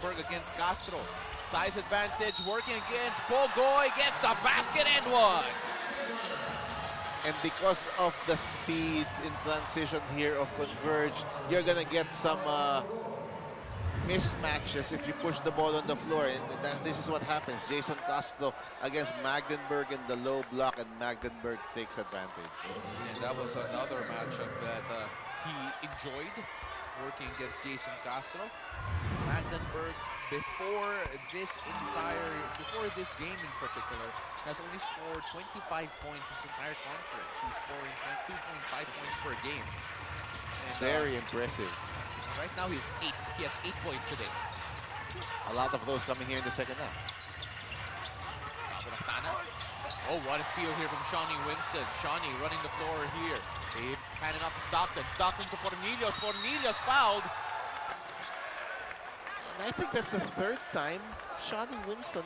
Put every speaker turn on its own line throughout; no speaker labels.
Against Castro. Size advantage working against Pogoy. Gets the basket and one.
And because of the speed in transition here of Converge, you're gonna get some mismatches if you push the ball on the floor. And this is what happens. Jason Castro against Magdenburg in the low block, and Magdenburg takes advantage.
And that was another matchup that he enjoyed, working against Jason Castro. Magdenburg, before this game in particular, has only scored 25 points this entire conference. He's scoring 2.5 points per game. And,
very impressive.
Right now he has 8 points today.
A lot of those coming here in the second half.
Oh, what a steal here from Shawnee Winston. Shawnee running the floor here. They handing off to Stockton. Stockton to Cornelius. Cornelius fouled.
And I think that's the third time Shawnee Winston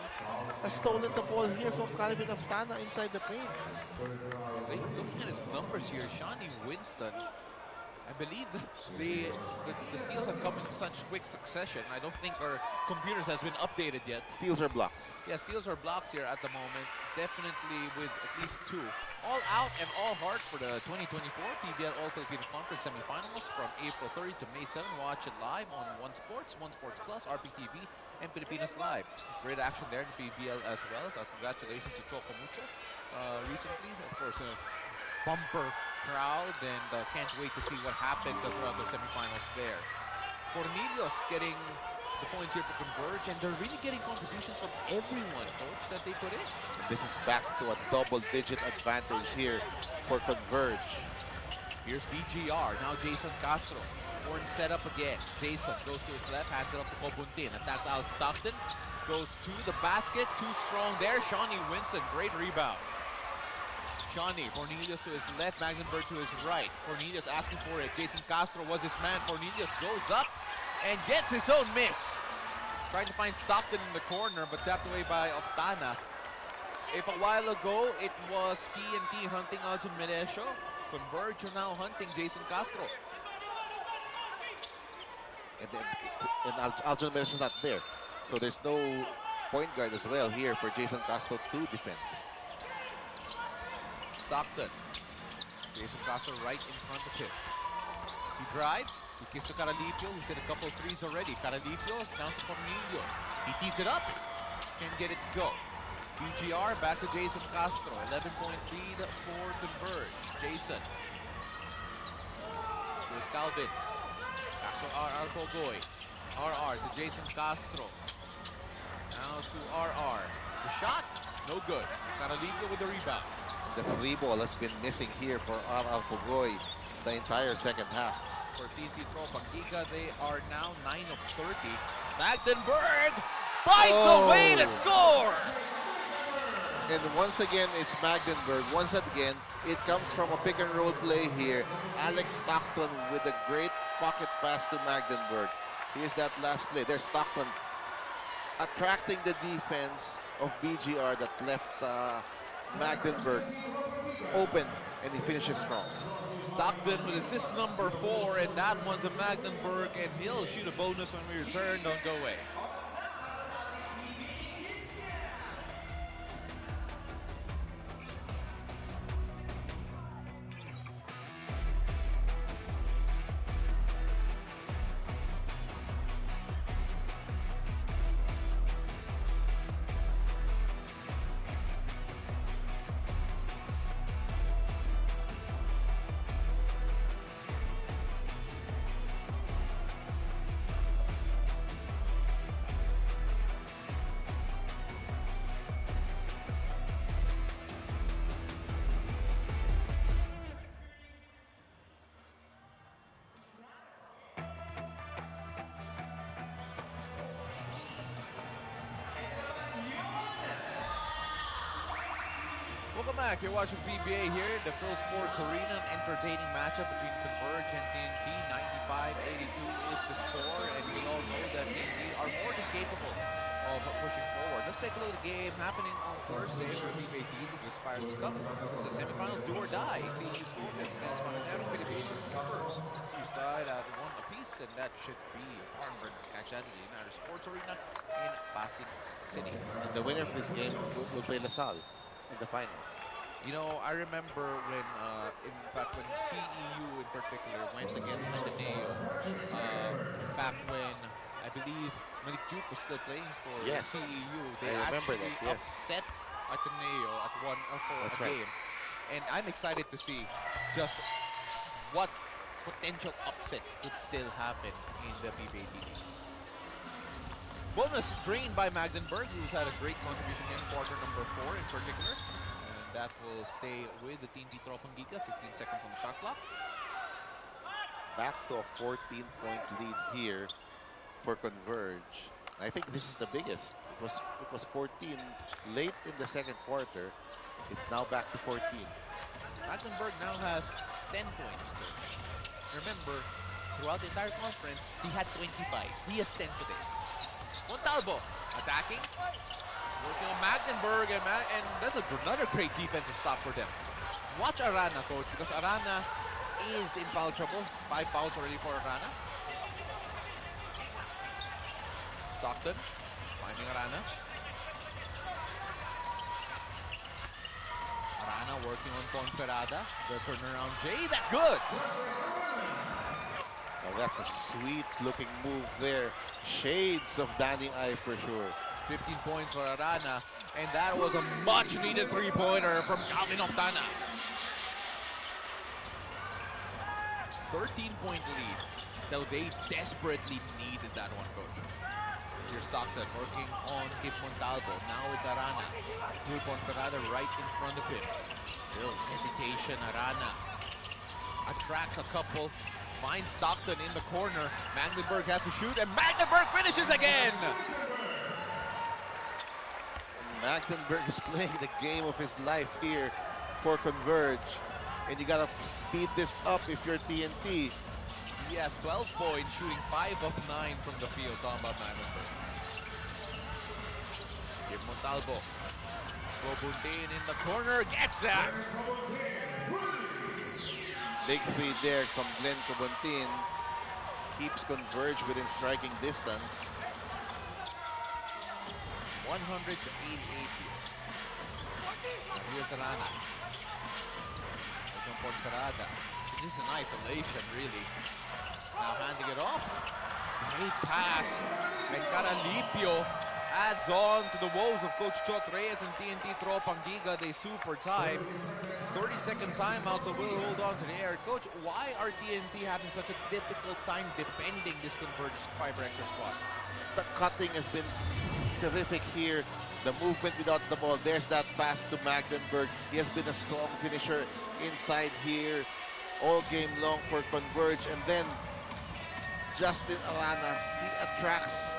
has stolen the ball here from Calvin Aftana inside the paint.
Looking at his numbers here, Shawnee Winston, I believe the steals have come in such quick succession. I don't think our computers has been updated yet.
Steals or blocks?
Yeah, steals or blocks here at the moment. Definitely with at least 2. All out and all heart for the 2024 PBA All-Filipino Conference semifinals from April 30 to May 7. Watch it live on One Sports Plus, RPTV, and Pilipinas Live. Great action there in the PBL as well. Congratulations to Choco Mucho recently. Of course, bumper crowd, and can't wait to see what happens throughout the semifinals there. Cornelius getting the points here for Converge, and they're really getting contributions from everyone, coach, that they put in.
This is back to a double-digit advantage here for Converge.
Here's BGR, now Jason Castro. Horn set up again. Jason goes to his left, hands it up to Cobuntin, and that's Alex Stockton. Goes to the basket, too strong there. Shawnee Winston, great rebound. Shawnee, Cornelius to his left, Magdenburg to his right. Cornelius asking for it. Jason Castro was his man. Cornelius goes up and gets his own miss. Trying to find Stockton in the corner, but tapped away by Optana. If a while ago it was TNT hunting Aljon Melesio, Converge are now hunting Jason Castro.
And Aljon Melesio is not there. So there's no point guard as well here for Jason Castro to defend.
Stockton. Jason Castro right in front of him. He drives. He kicks to Caralipio, who's hit a couple of threes already. Caralipio down to Cornelius. He tees it up. Can't get it to go. BGR back to Jason Castro. 11-point lead for Converge. Jason. There's Calvin. Back to RR Pogoy. RR to Jason Castro. Now to RR. The shot, no good. Caralipio with the rebound.
The free ball has been missing here for RR Pogoy the entire second half.
For TNT Tropang Giga, they are now 9 of 30. Magdenburg finds a way to score!
And once again, it's Magdenburg. Once again, it comes from a pick and roll play here. Alex Stockton with a great pocket pass to Magdenburg. Here's that last play. There's Stockton attracting the defense of BGR that left Magdenburg open, and he finishes strong.
Stockton with assist number 4, and that one to Magdenburg, and he'll shoot a bonus when we return. Don't go away. Welcome back. You're watching PBA here, the Phil Sports Arena, an entertaining matchup between Converge and TNT. 95-82 is the score, and we all know that TNT are more than capable of pushing forward. Let's take take a look at the game happening on Thursday for the PBA this FiberXers Cup. This is semifinals do or die. CEU Scorpions against Mananero Philippine Discoverers. CEU's tied at 1 apiece, and that should be a barn-burner catch at the United Sports Arena in Pasig City.
And the winner of this game will play LaSalle in the finals.
You know, I remember when, in fact, when CEU in particular went against Ateneo, back when I believe Malik Duke was still playing for CEU. They actually upset Ateneo at for a game. And I'm excited to see just what potential upsets could still happen in the PBA. Bonus drained by Magdeburg, who's had a great contribution in quarter number 4 in particular. And that will stay with the TNT Tropang Giga, 15 seconds on the shot clock.
Back to a 14-point lead here for Converge. I think this is the biggest. It was 14 late in the second quarter. It's now back to 14.
Magdeburg now has 10 points, coach. Remember, throughout the entire conference, he had 25. He has 10 today. Montalvo attacking, working on Magdeburg, and that's another great defensive stop for them. Watch Arana, coach, because Arana is in foul trouble. 5 fouls already for Arana. Stockton finding Arana. Arana working on Conferada. The turnaround J, that's good!
Oh, that's a sweet looking move there. Shades of Danny I for sure.
15 points for Arana. And that was a much needed 3-pointer from Calvin Octana. 13-point lead. So they desperately needed that one, coach. Here's Stockton working on Kip Montalvo. Now it's Arana. Drew Conferada right in front of him. Still hesitation. Arana attracts a couple. Finds Stockton in the corner. Magdeburg has to shoot, and Magdeburg finishes again!
Magdeburg is playing the game of his life here for Converge. And you gotta speed this up if you're TNT.
He has 12 points, shooting 5 of 9 from the field. Talking about Magdeburg. Give Montalvo. Bobuntin in the corner, gets that!
Big three there from Glenn Cobontin. Keeps Converge within striking distance.
100 to 88 here. Here's Arana. From Conferada. This is an isolation, really. Now handing it off. Great pass. And Caralipio adds on to the woes of Coach Chot Reyes and TNT Tropang Giga. They sue for time. 30-second timeout, so we'll hold on to the air. Coach, why are TNT having such a difficult time defending this Converge FiberXers squad?
The cutting has been terrific here. The movement without the ball. There's that pass to Magdeburg. He has been a strong finisher inside here all game long for Converge. And then Justin Arana, he attracts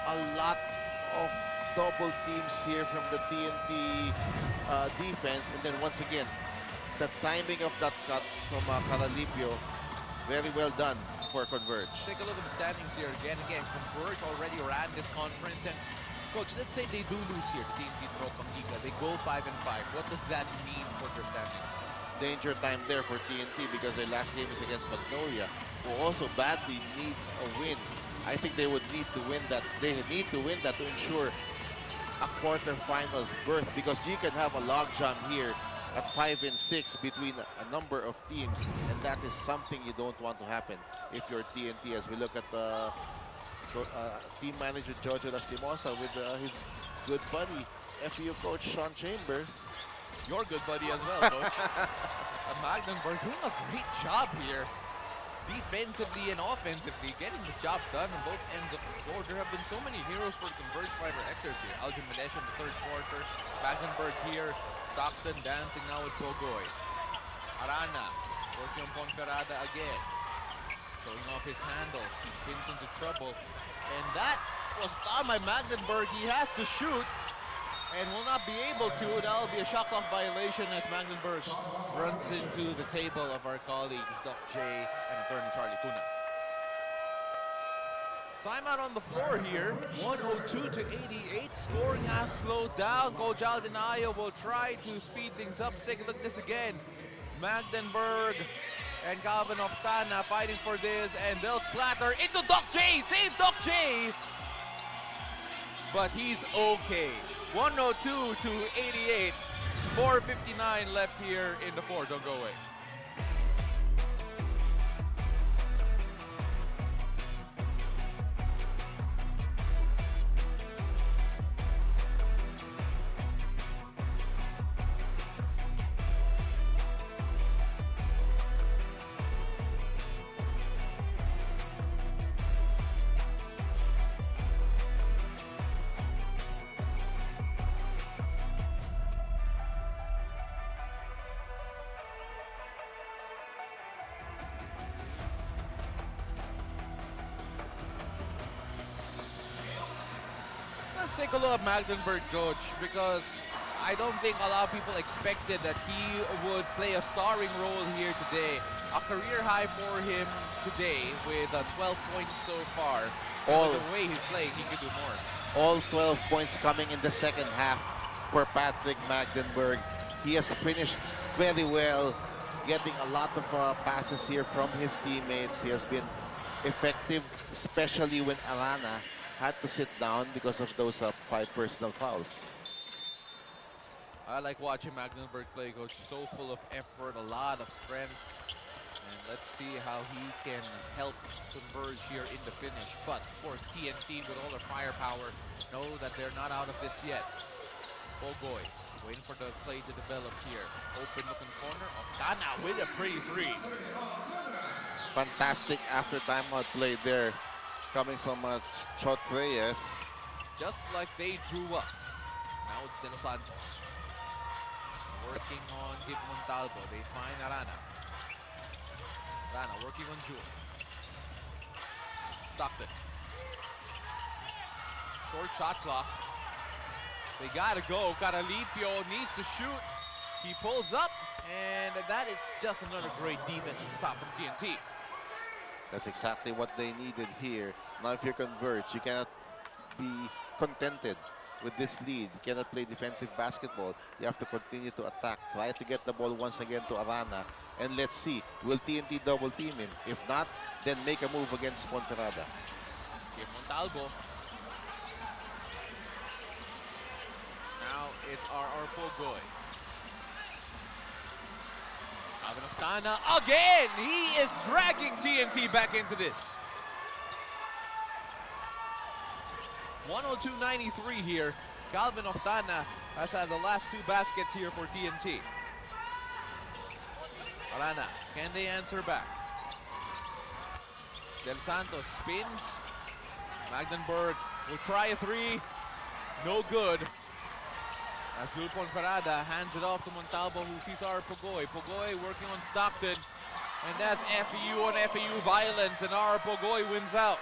a lot of double teams here from the TNT defense. And then once again, the timing of that cut from Caralipio, very well done for Converge.
Take a look at the standings here again. Converge already ran this conference. And coach, let's say they do lose here to TNT Tropang Giga. They go 5-5. What does that mean for their standings?
Danger time there for TNT because their last game is against Magnolia, who also badly needs a win. I think they would need to win that. They need to win that to ensure a quarterfinals berth, because you can have a logjam here at 5 and 6 between a number of teams, and that is something you don't want to happen if you're TNT. As we look at team manager Jojo Lastimosa with his good buddy, FEU coach Sean Chambers.
Your good buddy as well, coach. Magdeburg doing a great job here, defensively and offensively, getting the job done on both ends of the floor. There have been so many heroes for Converge FiberXers here. Alvin Melesio in the third quarter. Magdeburg here. Stockton dancing now with Bogoy. Arana working on Conferada again. Showing off his handles. He spins into trouble. And that was found by Magdeburg. He has to shoot and will not be able to. That'll be a shot clock violation as Magdeburg runs into the table of our colleagues Doc J and attorney Charlie Cuna. Timeout on the floor here. 102 to 88. Scoring has slowed down. Coach Aldinayo will try to speed things up. Let's take a look at this again. Magdenburg and Calvin Oftana fighting for this, and they'll clatter into Doc J. Save Doc J! But he's okay. 102 to 88. 4:59 left here in the fourth. Don't go away. Let's take a look at Magdenburg, coach, because I don't think a lot of people expected that he would play a starring role here today. A career high for him today with 12 points so far. And with the way he's playing, he could do more.
All 12 points coming in the second half for Patrick Magdenburg. He has finished very well, getting a lot of passes here from his teammates. He has been effective, especially when Alana had to sit down because of those 5 personal fouls.
I like watching Magdenburg play, coach. So full of effort, a lot of strength. And let's see how he can help Converge here in the finish. But, of course, TNT with all their firepower know that they're not out of this yet. Oh boy, waiting for the play to develop here. Open looking corner. Oftana with a pretty three.
Fantastic after timeout play there, coming from Chot Reyes.
Just like they drew up. Now it's De Los Santos. Working on Kip Montalvo. They find Arana. Arana working on Jewel. Stockton. Short shot clock. They gotta go. Caralipio needs to shoot. He pulls up, and that is just another great defensive stop from TNT.
That's exactly what they needed here. Now if you're Converge, you cannot be contented with this lead. You cannot play defensive basketball. You have to continue to attack. Try to get the ball once again to Arana. And let's see, will TNT double team him? If not, then make a move against Ponferrada.
Here Montalvo. Now it's RR Pogoy. Calvin Oftana again! He is dragging TNT back into this. 102-93 here. Calvin Oftana has had the last 2 baskets here for TNT. Arana, can they answer back? Del Santos spins. Magdenburg will try a 3. No good. As Jules Ponferrada hands it off to Montalvo, who sees our Pogoy. Pogoy working on Stockton. And that's FEU on FEU violence, and our Pogoy wins out.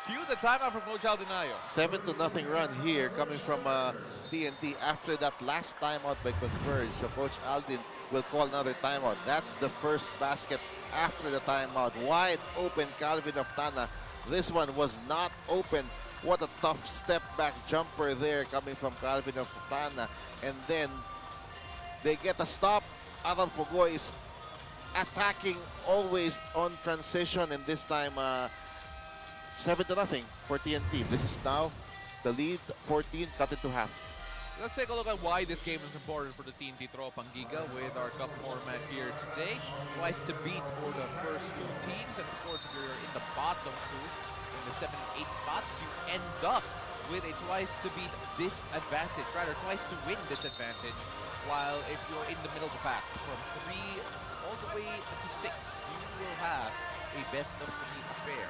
Cue the timeout from Coach Aldinayo.
7-0 run here coming from TNT after that last timeout by Converge. So Coach Aldin will call another timeout. That's the first basket after the timeout. Wide open Calvin Oftana. This one was not open. What a tough step back jumper there coming from Calvin Oftana. And then they get a stop. Aaron Pogoy is attacking always on transition, and this time 7-0 for TNT. This is now the lead, 14, cut it to half.
Let's take a look at why this game is important for the TNT Tropang Giga with our cup format here today. Twice to beat for the first 2 teams, and of course if you're in the bottom 2, in the 7 and 8 spots, you end up with a twice to beat disadvantage, rather twice to win disadvantage, while if you're in the middle of the pack from 3 all the way to 6, you will have a best of 3 affair.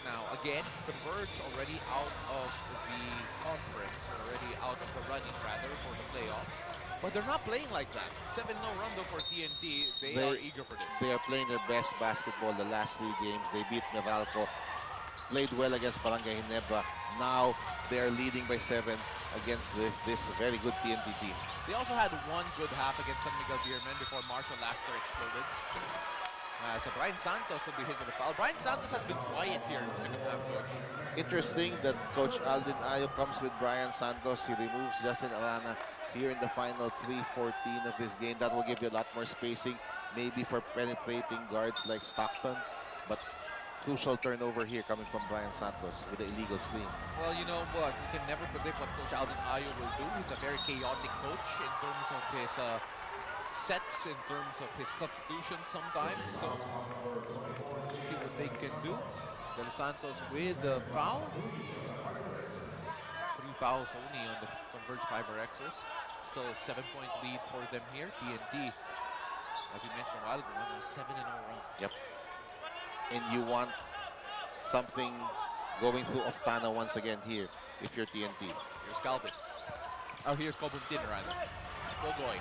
Now, again, Converge already out of the conference, already out of the running, rather, for the playoffs. But they're not playing like that. 7-0 run, though, for TNT. They are eager for this.
They are playing their best basketball the last 3 games. They beat Meralco, played well against Barangay Ginebra. Now, they are leading by 7 against this very good TNT team.
They also had 1 good half against San Miguel Beermen before Marshall Lasker exploded. So Brian Santos will be hit with a foul. Brian Santos has been quiet here in the second half, Coach.
Interesting that Coach Alden Ayo comes with Brian Santos. He removes Justin Arana here in the final 3:14 of his game. That will give you a lot more spacing, maybe for penetrating guards like Stockton. But crucial turnover here coming from Brian Santos with the illegal screen.
Well, you know what? We can never predict what Coach Alden Ayo will do. He's a very chaotic coach in terms of his sets, in terms of his substitutions sometimes. So, let's see what they can do. Del Santos with the foul. 3 fouls only on the Converge FiberXers. Still a 7-point lead for them here. TNT, as we mentioned a while ago, on a 7-0 run.
Yep. And you want something going through Oftana once again here if you're TNT.
Here's Calvin. Oh, here's Cobuntin rather. Bogoy.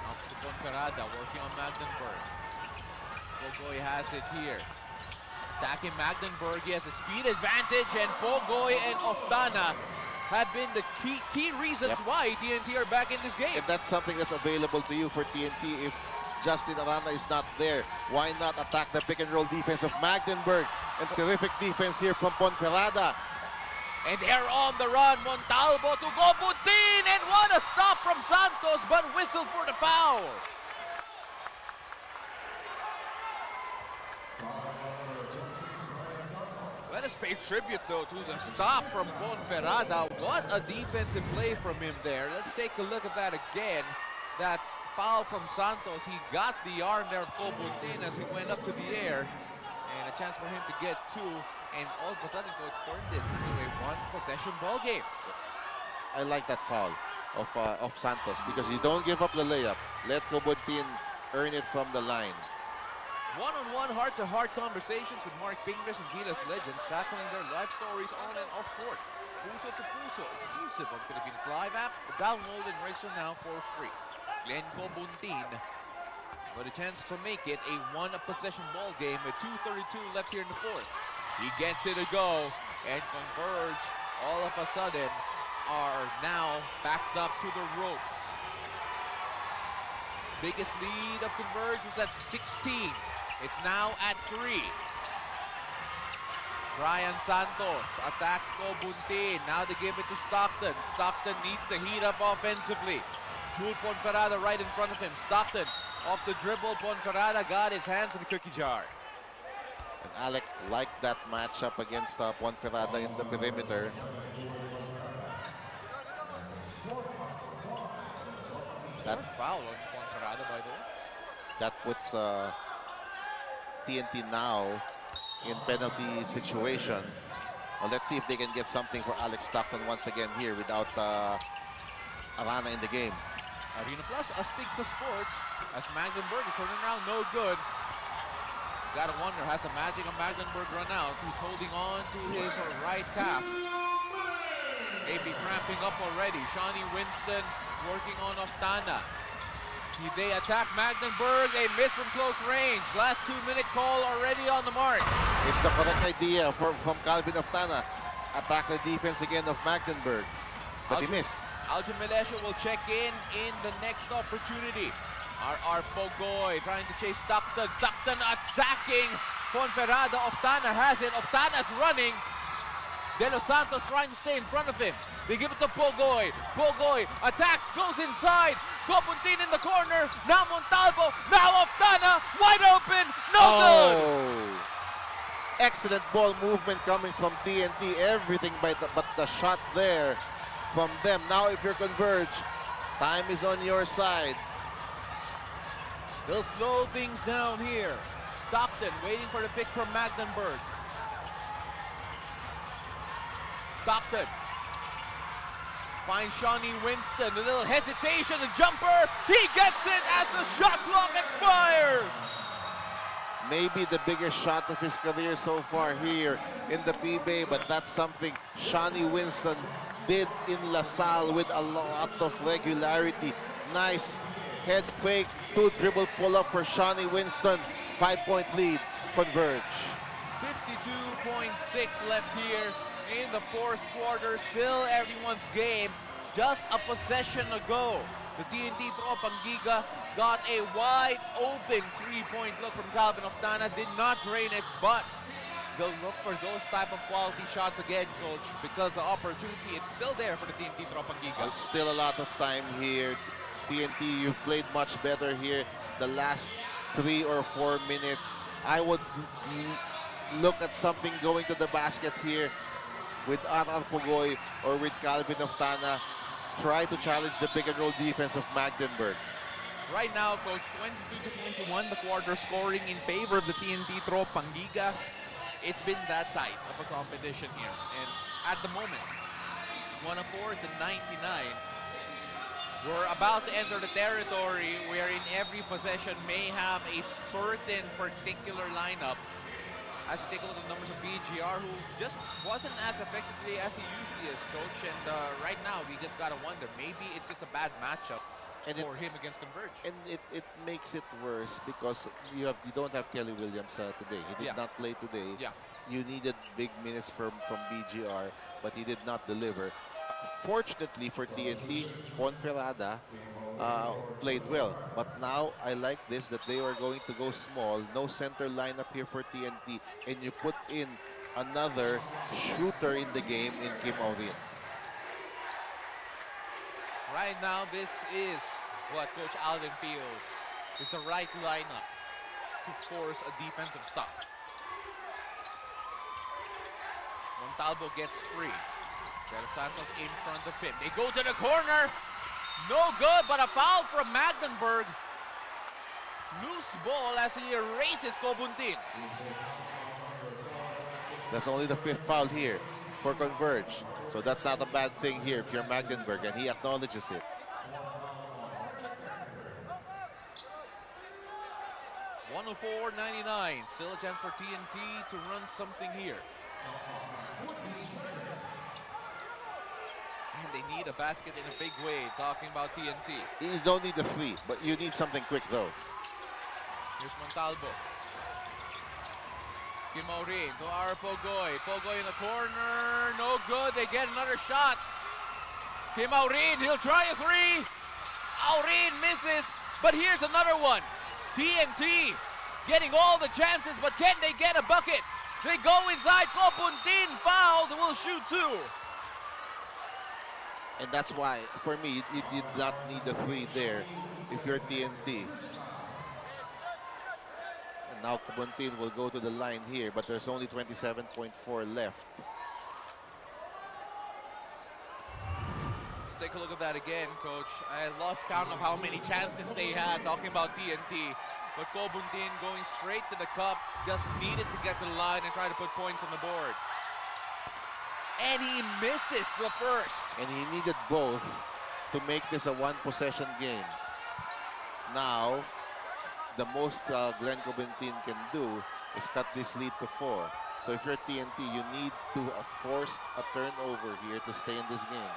Up to Ponferrada, working on Magdenburg. Bogoy has it here. Attacking Magdenburg, he has a speed advantage, and Bogoy and Oftana have been the key reasons why TNT are back in this game.
And that's something that's available to you for TNT if Justin Arana is not there. Why not attack the pick and roll defense of Magdenburg? And terrific defense here from Ponferrada.
And they're on the run. Montalvo to Cobuntin, and what a stop from Santos, but whistle for the foul. Let us pay tribute, though, to the stop from Ponferrada. What a defensive play from him there. Let's take a look at that again. That foul from Santos. He got the arm there of Cobuntin as he went up to the air. And a chance for him to get two. And all of a sudden, Coach turned this into a one-possession ball game.
I like that foul of Santos because you don't give up the layup. Let Cobuntin earn it from the line.
One-on-one, heart-to-heart conversations with Mark Pingres and Gilas legends tackling their life stories on and off court. Puso to Puso, exclusive on Philippines Live app. Download and register now for free. Glenn Cobuntin with a chance to make it a one-possession ball game with 2:32 left here in the fourth. He gets it to go, and Converge all of a sudden are now backed up to the ropes. Biggest lead of Converge was at 16. It's now at 3. Brian Santos attacks Cobuntin. Now they give it to Stockton. Stockton needs to heat up offensively. Jules Ponferrada right in front of him. Stockton off the dribble. Ponferrada got his hands in the cookie jar.
And Alec liked that matchup against Ponferrada in the perimeter.
That foul on Ponferrada, by the way.
That puts TNT now in penalty situation. Well, let's see if they can get something for Alex Stockton once again here without Arana in the game.
Arena Plus, Astigsa Sports, as Magdenburg is turning around, no good. Gotta wonder, has a magic of Magdenburg run out? He's holding on to his right calf. Maybe cramping up already. Shawnee Winston working on Oftana. They attack Magdenburg, a miss from close range. Last 2-minute call already on the mark.
It's the correct idea from Calvin Oftana. Attack the defense again of Magdenburg. But he missed.
Algin Melesio will check in the next opportunity. R.R. Bogoy trying to chase Stockton. Stockton attacking Ponferrada. Oftana has it. Oftana's running. De Los Santos trying to stay in front of him. They give it to Bogoy. Bogoy attacks, goes inside. Cobuntin in the corner. Now Montalvo. Now Oftana. Wide open. No good.
Excellent ball movement coming from TNT. Everything but the shot there from them. Now if you're Converge, time is on your side.
They'll slow things down here. Stockton waiting for the pick from Magdenburg. Stockton finds Shawnee Winston. A little hesitation, a jumper. He gets it as the shot clock expires.
Maybe the biggest shot of his career so far here in the PBA, but that's something Shawnee Winston did in LaSalle with a lot of regularity. Nice head fake, 2-dribble pull-up for Shawnee Winston. 5-point lead, Converge.
52.6 left here in the fourth quarter. Still everyone's game. just a possession ago. The TNT Tropang Giga got a wide open three-point look from Calvin Oftana. Did not drain it, but they'll look for those type of quality shots again, Coach, because the opportunity is still there for the TNT Tropang Giga.
Still a lot of time here. TNT, you've played much better here. The last 3 or 4 minutes, I would look at something going to the basket here with Aral Pugoy or with Calvin Oftana. Try to challenge the pick and roll defense of Magdeburg.
Right now, Coach, 22-21, the quarter scoring in favor of the TNT Tropang Giga. It's been that tight of a competition here. And at the moment, 104 to 99. We're about to enter the territory wherein every possession may have a certain particular lineup. As we take a look at the numbers of BGR, who just wasn't as effectively as he usually is, Coach. And right now, we just gotta wonder, maybe it's just a bad matchup for him against Converge.
And it makes it worse because you don't have Kelly Williams today. He did not play today.
Yeah.
You needed big minutes from BGR, but he did not deliver. Fortunately for TNT, Ponferrada played well. But now I like this, that they are going to go small. No center lineup here for TNT. And you put in another shooter in the game in Kim Aurin.
Right now, this is what Coach Alvin feels is the right lineup to force a defensive stop. Montalvo gets free. Pero Santos in front of him. They go to the corner. No good, but a foul from Magdeburg. Loose ball as he erases Cobuntin.
That's only the 5th foul here for Converge. So that's not a bad thing here if you're Magdeburg, and he acknowledges it.
$104.99. Still a chance for TNT to run something here. And they need a basket in a big way, talking about TNT.
You don't need a 3, but you need something quick though.
Here's Montalvo. Kim Aurin to our Pogoy. Pogoy in the corner. No good. They get another shot. Kim Aurin, he'll try a 3. Aurin misses, but here's another one. TNT getting all the chances, but can they get a bucket? They go inside. Cobuntin fouled. Will shoot 2.
And that's why, for me, you did not need a 3 there if you're TNT. And now Cobuntin will go to the line here, but there's only 27.4 left.
Let's take a look at that again, Coach. I lost count of how many chances they had, talking about TNT. But Cobuntin going straight to the cup, just needed to get to the line and try to put points on the board. And he misses the first.
And he needed both to make this a 1-possession game. Now, the most Glenn Cobuntin can do is cut this lead to 4. So if you're TNT, you need to force a turnover here to stay in this game.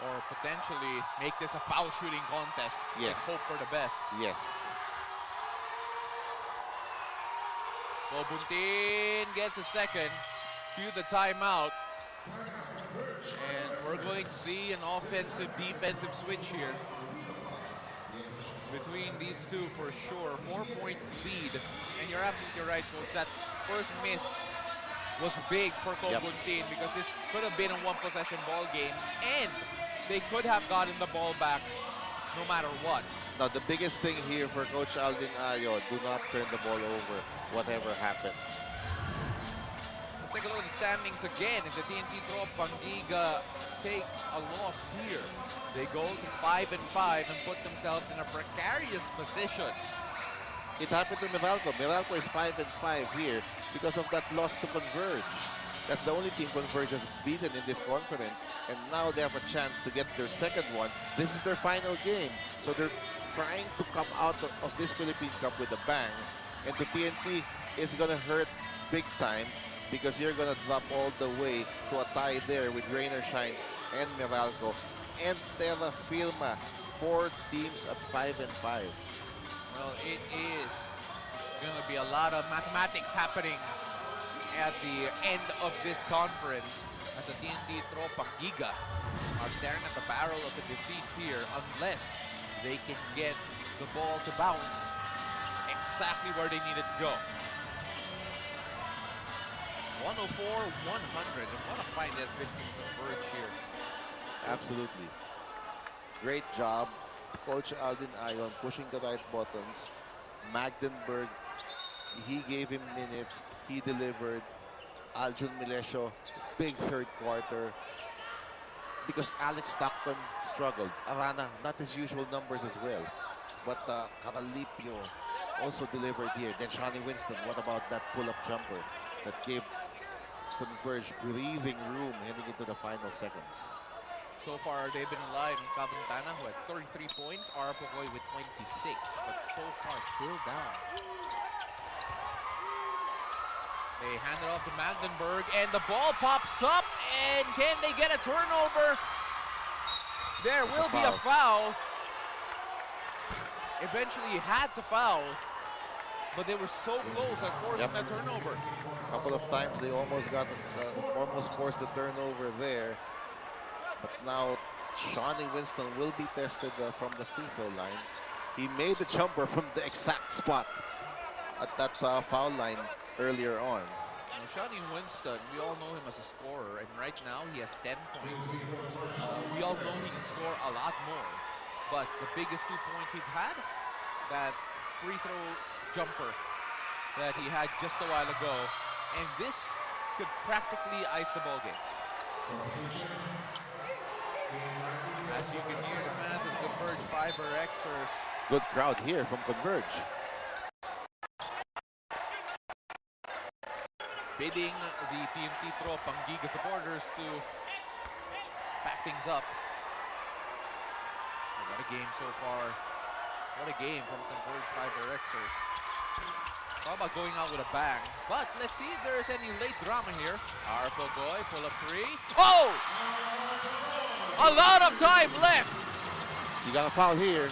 Or potentially make this a foul shooting contest.
Yes.
Let's hope for the best.
Yes.
Cobuntin gets a second. Cue the timeout. And we're going to see an offensive-defensive switch here between these two for sure. 4-point lead. And you're absolutely right, Coach. That first miss was big for Cobuntin because this could have been a 1-possession ball game. And they could have gotten the ball back no matter what.
Now, the biggest thing here for Coach Alvin Ayo, do not turn the ball over, whatever happens.
Let's take a look at the standings again. If the TNT Tropang Giga take a loss here, they go to 5-5 and put themselves in a precarious position.
It happened to Meralco. Meralco is 5-5 here because of that loss to Converge. That's the only team Converge has beaten in this conference, and now they have a chance to get their second one. This is their final game, so they're trying to come out of this Philippine Cup with a bang. And to TNT, it's gonna hurt big time because you're gonna drop all the way to a tie there with Rain or Shine and Meralco and Terra Firma. 4 teams at 5-5.
Well, it is gonna be a lot of mathematics happening. at the end of this conference as the TNT Tropang Giga are staring at the barrel of the defeat here unless they can get the ball to bounce exactly where they need it to go. 104-100, and what a fight that's been from Converge here.
Absolutely. Great job, Coach Aldin Ayon pushing the right buttons. Magdenburg, he gave him minutes, he delivered. Aljun Milesio, big third quarter. Because Alex Stockton struggled. Arana, not his usual numbers as well. But Caralipio also delivered here. Then Shawnee Winston, what about that pull-up jumper that gave Converge breathing room heading into the final seconds?
So far, they've been alive in Cabantana, who had 33 points. Arapagoy with 26, but so far still down. They hand it off to Magdenburg, and the ball pops up, and can they get a turnover? There will be a foul. Eventually had to foul, but they were so close at forcing that turnover.
A couple of times they almost forced the turnover there. But now Shawnee Winston will be tested from the free throw line. He made the jumper from the exact spot at that foul line earlier on.
Now, Shawnee Winston, we all know him as a scorer, and right now he has 10 points. We all know he can score a lot more, but the biggest 2 points he've had, that free throw jumper that he had just a while ago, and this could practically ice the ball game. As you can hear, the fans of Converge FiberXers.
Good crowd here from Converge.
Bidding the TNT Tropang Giga supporters to pack things up. What a game so far. What a game from Converge FiberXers. How about going out with a bang? But let's see if there is any late drama here. Arapagoy, pull up three. Oh! A lot of time left.
You got a foul here.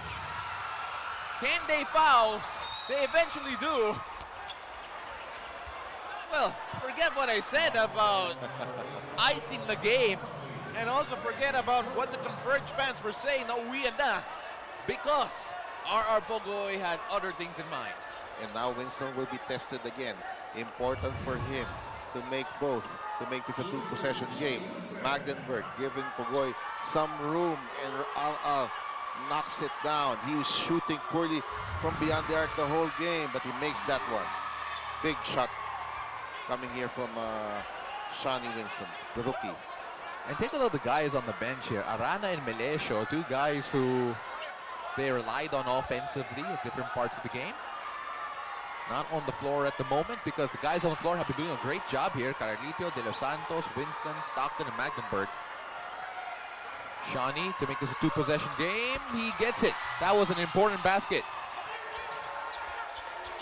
Can they foul? They eventually do. Well, forget what I said about icing the game. And also forget about what the Converge fans were saying, no, we and that. Because R.R. Pogoy had other things in mind.
And now Winston will be tested again. Important for him to make both, to make this a two-possession game. Magdenburg giving Pogoy some room and knocks it down. He was shooting poorly from beyond the arc the whole game, but he makes that one. Big shot coming here from Shawnee Winston, the rookie.
And take a look at the guys on the bench here. Arana and Milesio, two guys who they relied on offensively at different parts of the game. Not on the floor at the moment because the guys on the floor have been doing a great job here. Carlito, De Los Santos, Winston, Stockton, and Magdenburg. Shawnee to make this a two-possession game. He gets it. That was an important basket.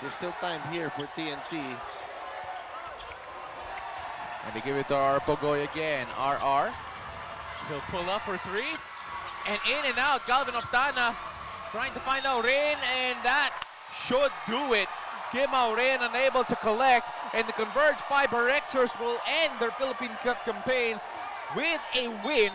There's still time here for TNT.
And they give it to Pogoy again. RR. He'll pull up for three. And in and out, Calvin Oftana trying to find Auren, and that should do it. Kim Auren unable to collect, and the Converge FiberXers will end their Philippine Cup campaign with a win.